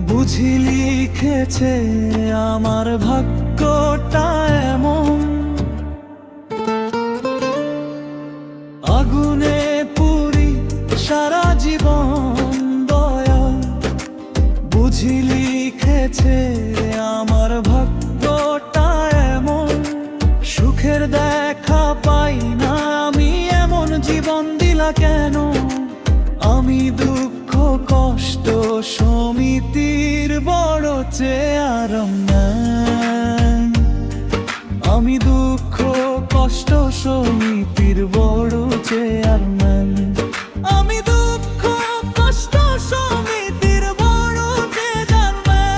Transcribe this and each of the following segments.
বুঝি লিখেছে আমার ভাগ্যটা এমন, আগুনে পুরি সারা জীবন দয়াল। বুঝি লিখেছে আমার ভাগ্যটা এমন, সুখের দেখা পাই না আমি, এমন জীবন দিলা কেন? আমি দুঃখ কষ্ট সমিতির বড় চেয়ারম্যান। আমি দুঃখ কষ্ট সমিতির বড় চেয়ারম্যান। আমি দুঃখ কষ্ট সমিতির বড় চেয়ারম্যান।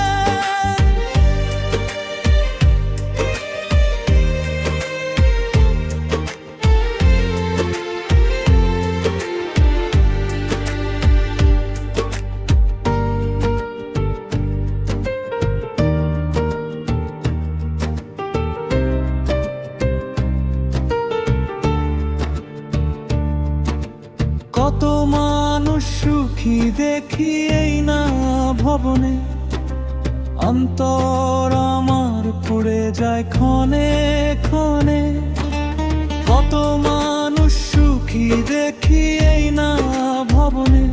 কত মানুষ সুখী দেখি এই না ভবনে, অন্তর আমার পুড়ে যায় ক্ষণে ক্ষণে। কত মানুষ সুখী দেখি এই না ভবনে,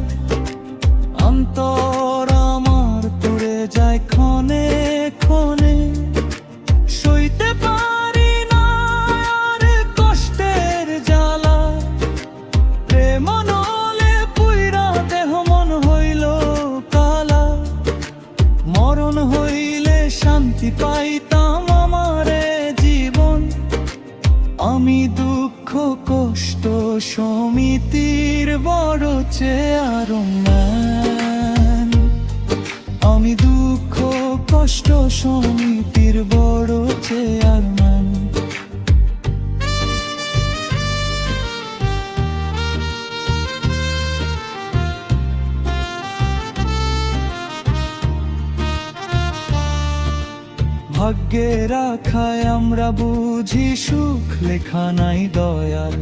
অন্তর আমার পুড়ে যায় ক্ষণে ক্ষণে। সইতে পারি না আর কষ্টের জ্বালা, প্রেম নলে পুইরা দেহ মন হইল কালা। মরণ হইলে শান্তি পাইতাম আমারে জীবন। আমি দুঃখ কষ্ট সমিতির বড় চেয়ারম্যান। আমি দুঃখ কষ্ট সমিতির বড় চেয়ারম্যান। ভাগ্যে রাখায় আমরা বুঝি সুখ লেখা নাই দয়াল।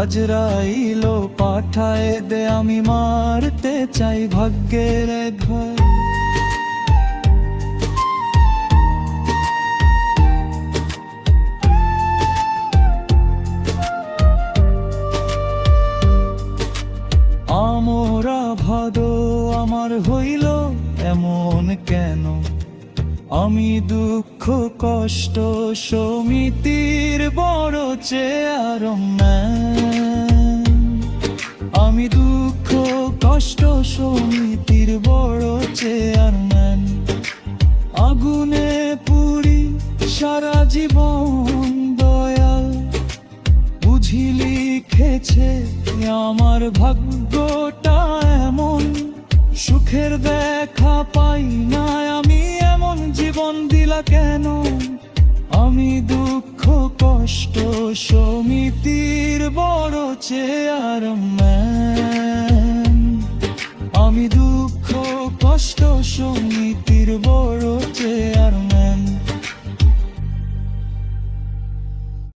আজরাইল পাঠায় দে আমি মারতে চাই ভাগ্যের ঘর। আমরা ভাদো আমার হইল এমন কেন? আমি দুঃখ কষ্ট সমিতির বড় চেয়ারম্যান। আমি দুঃখ কষ্ট সমিতির বড় চেয়ারম্যান। আগুনে পুরি সারা জীবন দয়াল। বুঝি লিখেছে আমার ভাগ্যটা এমন, সুখের দেখা পাই না আমি, এমন জীবন দিলা কেন? আমি দুঃখ কষ্ট সমিতির বড় চেয়ারম্যান। আমি দুঃখ কষ্ট সমিতির বড়